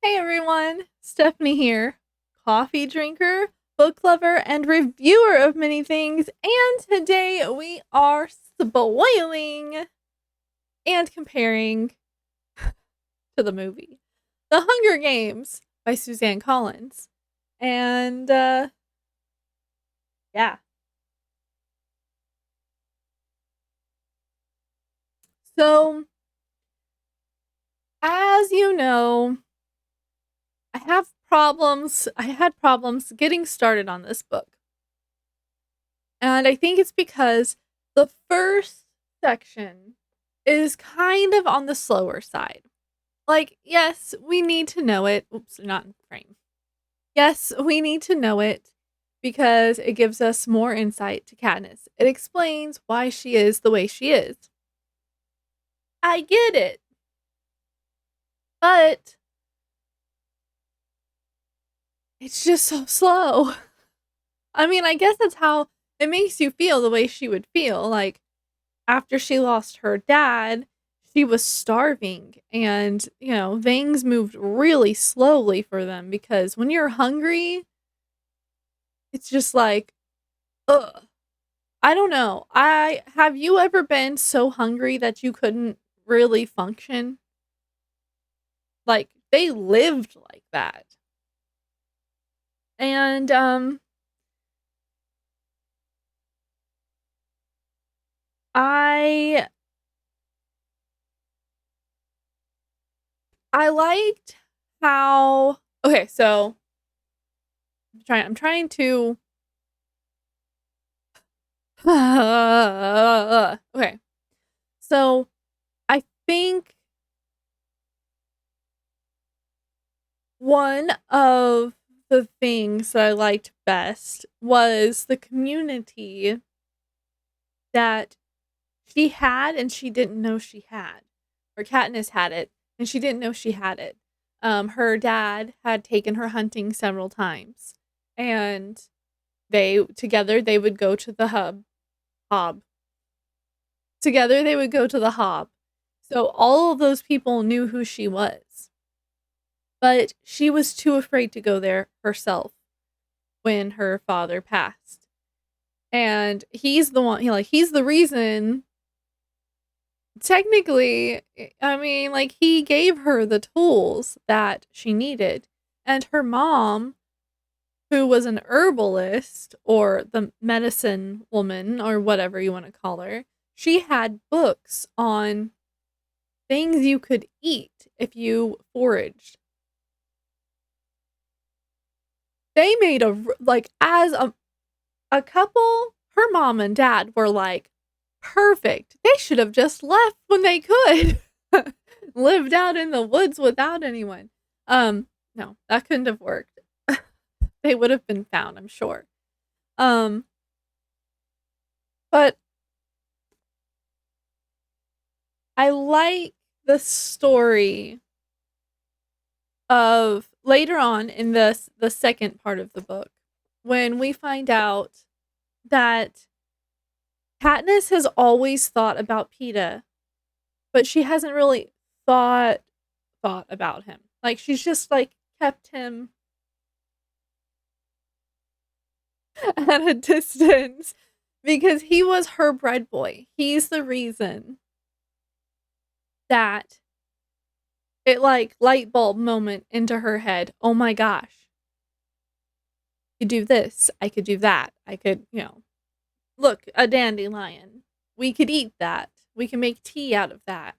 Hey everyone, Stephanie here, coffee drinker, book lover, and reviewer of many things, and today we are spoiling and comparing to the movie The Hunger Games by Suzanne Collins. And yeah, so as you know, I had problems getting started on this book. And I think it's because the first section is kind of on the slower side. Like, yes, we need to know it. Oops, not in frame. Yes, we need to know it because it gives us more insight to Katniss. It explains why she is the way she is. I get it. But it's just so slow. I mean, I guess that's how it makes you feel the way she would feel. Like, after she lost her dad, she was starving and, things moved really slowly for them because when you're hungry, it's just like, ugh. I don't know. I have you ever been so hungry that you couldn't really function? Like they lived like that. And I I liked how okay, so I'm trying to okay. So I think one of the things that I liked best was the community that she had and she didn't know she had. Or Katniss had it and she didn't know she had it. Her dad had taken her hunting several times and they would go to the hob. Together they would go to the hob. So all of those people knew who she was. But she was too afraid to go there herself when her father passed. And he's the one, he's the reason. Technically, I mean, like, he gave her the tools that she needed. And her mom, who was an herbalist or the medicine woman or whatever you want to call her, she had books on things you could eat if you foraged. They made as a couple, her mom and dad were like, perfect. They should have just left when they could. Lived out in the woods without anyone. No, that couldn't have worked. They would have been found, I'm sure. Um, but I like the story of later on in the second part of the book when we find out that Katniss has always thought about Peeta, but she hasn't really thought about him. Like she's just like kept him at a distance because he was her bread boy. He's the reason that it like light bulb moment into her head. Oh my gosh. I could do this. I could do that. I could, look, a dandelion. We could eat that. We can make tea out of that.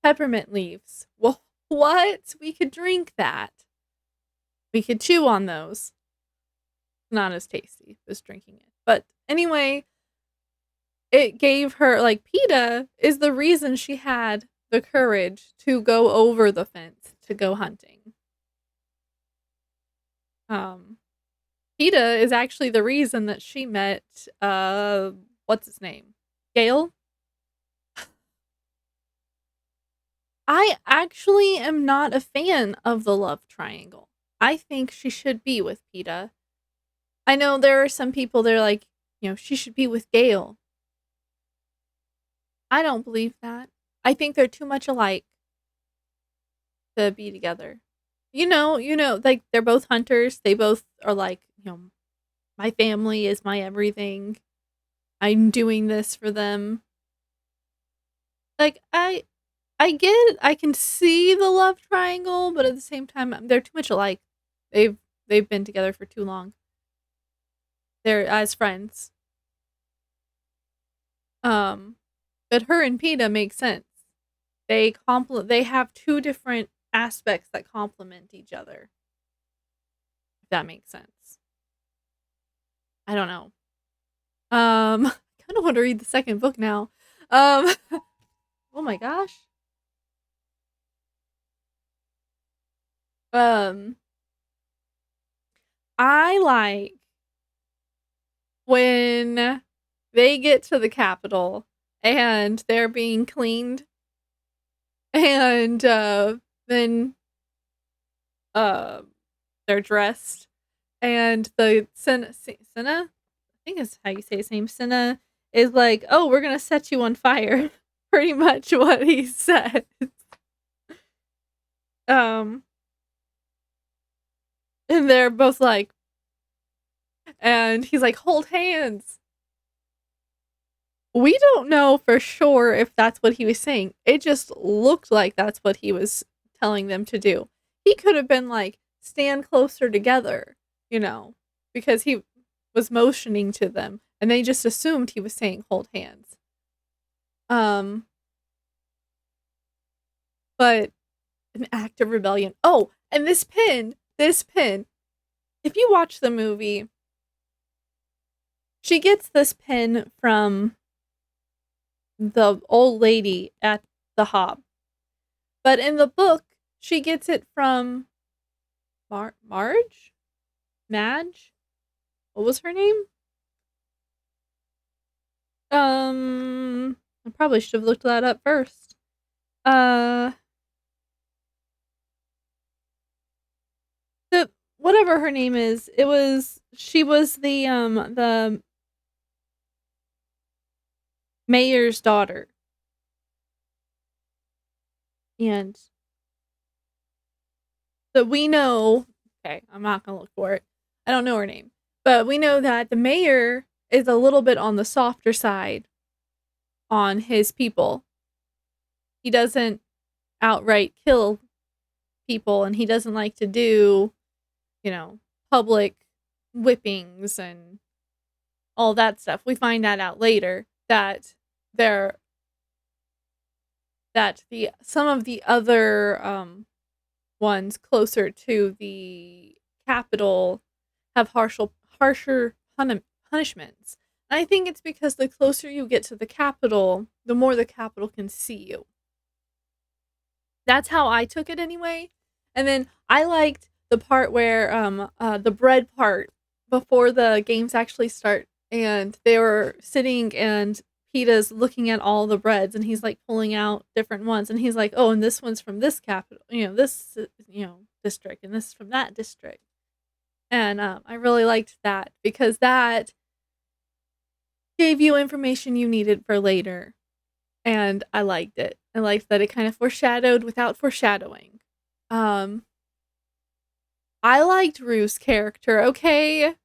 Peppermint leaves. Well, what? We could drink that. We could chew on those. Not as tasty as drinking it. But anyway, it gave her, like, Peeta is the reason she had the courage to go over the fence to go hunting. Um, Peeta is actually the reason that she met, what's his name? Gale? I actually am not a fan of the love triangle. I think she should be with Peeta. I know there are some people that are like, she should be with Gale. I don't believe that. I think they're too much alike to be together. like they're both hunters. They both are like, my family is my everything. I'm doing this for them. Like I get it. I can see the love triangle, but at the same time they're too much alike. They've been together for too long. They're as friends. Um but her and Peta make sense. They have two different aspects that complement each other. If that makes sense. I don't know. I kind of want to read the second book now. Um oh my gosh. Um I like when they get to the Capitol and they're being cleaned and then uh they're dressed and the Senna, I think is how you say his name, Senna, is like, oh, we're gonna set you on fire. Pretty much what he said. um and they're both like, and he's like, hold hands. We don't know for sure if that's what he was saying. It just looked like that's what he was telling them to do. He could have been like, stand closer together, because he was motioning to them and they just assumed he was saying hold hands. Um, but an act of rebellion. Oh, and this pin, if you watch the movie, she gets this pin from the old lady at the Hob. But in the book, she gets it from Marge? Madge? What was her name? I probably should have looked that up first. The whatever her name is, she was the mayor's daughter. And that we know, okay, I'm not gonna look for it. I don't know her name. But we know that the mayor is a little bit on the softer side on his people. He doesn't outright kill people and he doesn't like to do, public whippings and all that stuff. We find that out later that there that the some of the other ones closer to the capital have harsher punishments. And I think it's because the closer you get to the capital, the more the capital can see you. That's how I took it anyway. And then I liked the part where the bread part before the games actually start and they were sitting and Peta's looking at all the breads and he's like pulling out different ones and he's like, "Oh, and this one's from this capital, this district and this is from that district." And I really liked that because that gave you information you needed for later. And I liked it. I liked that it kind of foreshadowed without foreshadowing. Um, I liked Rue's character, okay?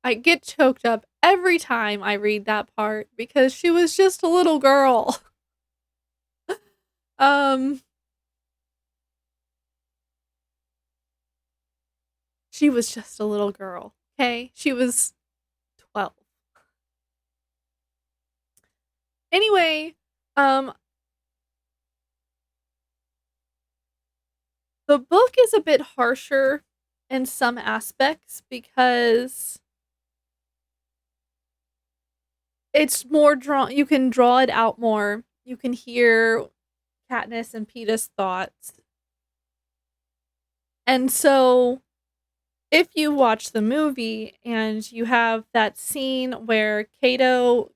I get choked up every time I read that part because she was just a little girl. um, she was just a little girl, okay? She was 12. Anyway, um, the book is a bit harsher in some aspects because it's more drawn. You can draw it out more. You can hear Katniss and Peta's thoughts. And so, if you watch the movie and you have that scene where Cato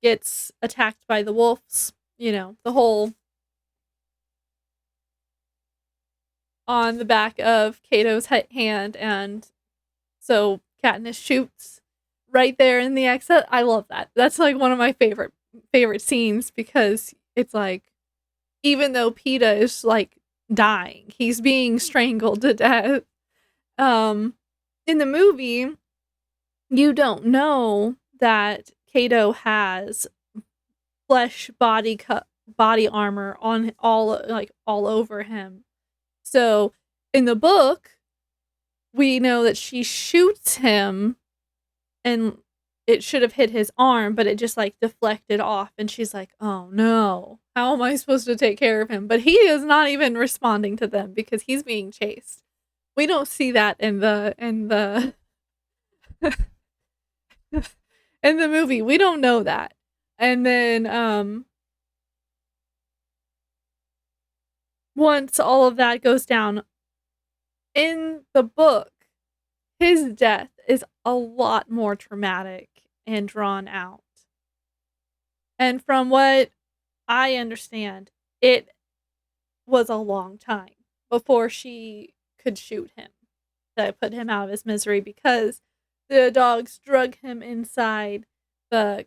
gets attacked by the wolves, the whole on the back of Cato's hand, and so Katniss shoots right there in the exit. I love that. That's like one of my favorite scenes because it's like, even though Peta is like dying. He's being strangled to death. In the movie, you don't know that Kato has flesh body armor on all over him. So in the book, we know that she shoots him and it should have hit his arm, but it just like deflected off. And she's like, oh no, how am I supposed to take care of him? But he is not even responding to them because he's being chased. We don't see that in the in the movie. We don't know that. And then once all of that goes down in the book, his death is a lot more traumatic and drawn out. And from what I understand, it was a long time before she could shoot him to put him out of his misery because the dogs drug him inside the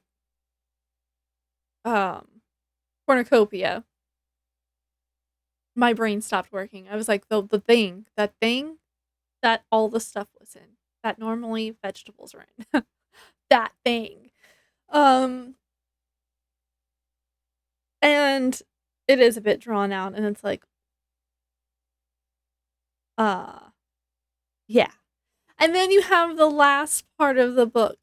cornucopia. My brain stopped working. I was like, that thing that all the stuff was in, that normally vegetables are in. That thing. And it is a bit drawn out, and it's like, yeah. And then you have the last part of the book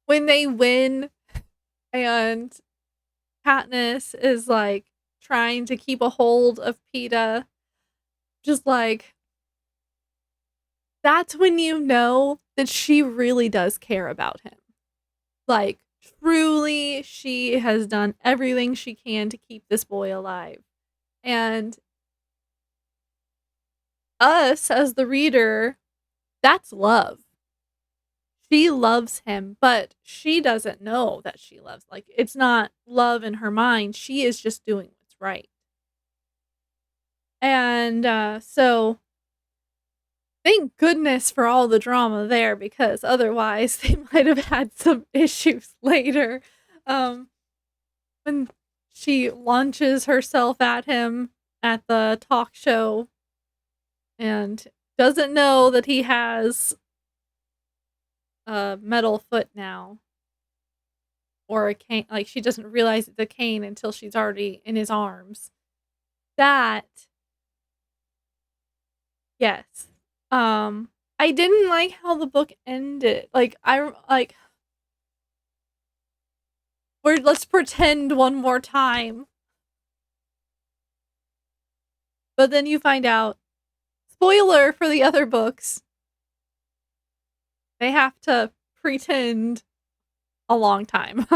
when they win and Katniss is like trying to keep a hold of Peeta. Just like, that's when you know that she really does care about him. Like, truly, she has done everything she can to keep this boy alive. And us, as the reader, that's love. She loves him, but she doesn't know that she loves. Like, it's not love in her mind. She is just doing what's right. And so thank goodness for all the drama there, because otherwise they might have had some issues later. When she launches herself at him at the talk show and doesn't know that he has a metal foot now. Or a cane. Like, she doesn't realize it's a cane until she's already in his arms. That, yes. I didn't like how the book ended. Let's pretend one more time. But then you find out, spoiler for the other books, they have to pretend a long time.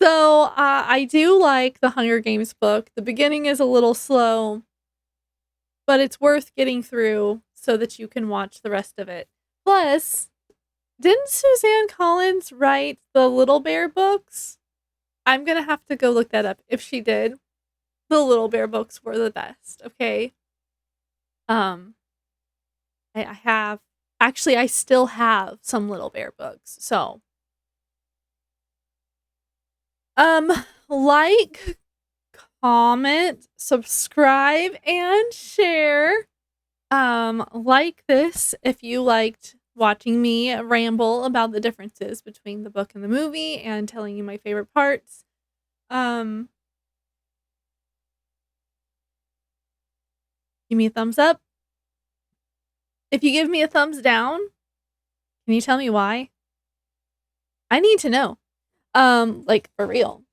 So, I do like the Hunger Games book. The beginning is a little slow, but it's worth getting through so that you can watch the rest of it. Plus, didn't Suzanne Collins write the Little Bear books? I'm gonna have to go look that up. If she did, the Little Bear books were the best, okay? I still have some Little Bear books, so. Like, comment, subscribe, and share. Like this if you liked watching me ramble about the differences between the book and the movie and telling you my favorite parts. Give me a thumbs up. If you give me a thumbs down, can you tell me why? I need to know. Like, for real.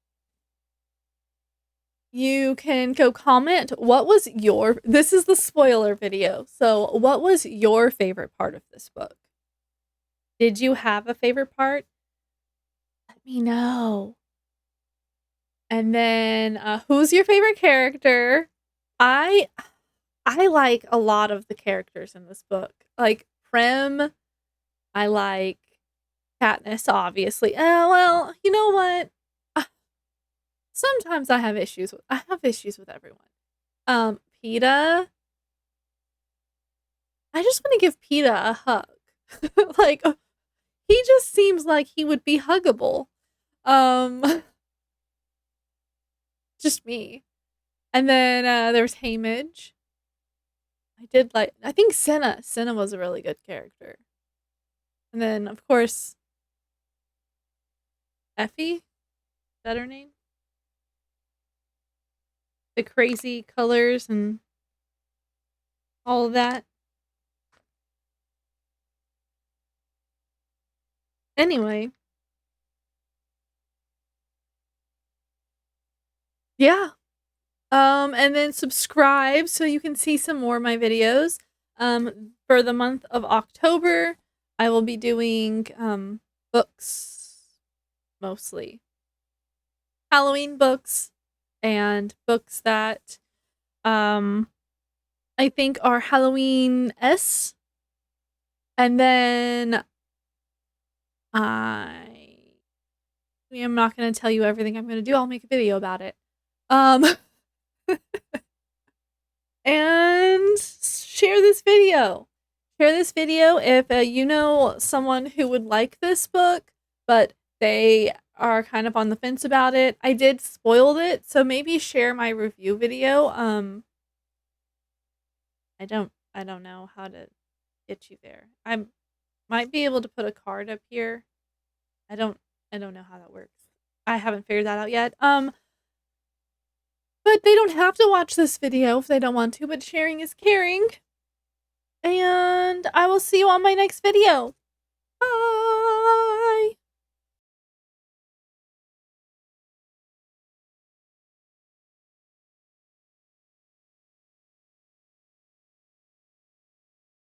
You can go comment, this is the spoiler video, so what was your favorite part of this book? Did you have a favorite part? Let me know. And then, who's your favorite character? I like a lot of the characters in this book. Like, Prem, I like Katniss, obviously. Well, you know what? Sometimes I have issues with everyone. Peeta. I just want to give Peeta a hug. Like, he just seems like he would be huggable. Just me. And then there's Hamage. I think Senna. Senna was a really good character. And then, of course, Effie. Is that her name? The crazy colors and all of that. Anyway. Yeah. And then subscribe so you can see some more of my videos. For the month of October, I will be doing books mostly. Halloween books and books that I think are Halloween-esque. And then I am not going to tell you everything I'm going to do. I'll make a video about it. And share this video. Share this video if you know someone who would like this book, but they are kind of on the fence about it. I did spoil it, so maybe share my review video. I don't know how to get you there. I might be able to put a card up here. I don't know how that works. I haven't figured that out yet. But they don't have to watch this video if they don't want to, but sharing is caring. And I will see you on my next video. Bye!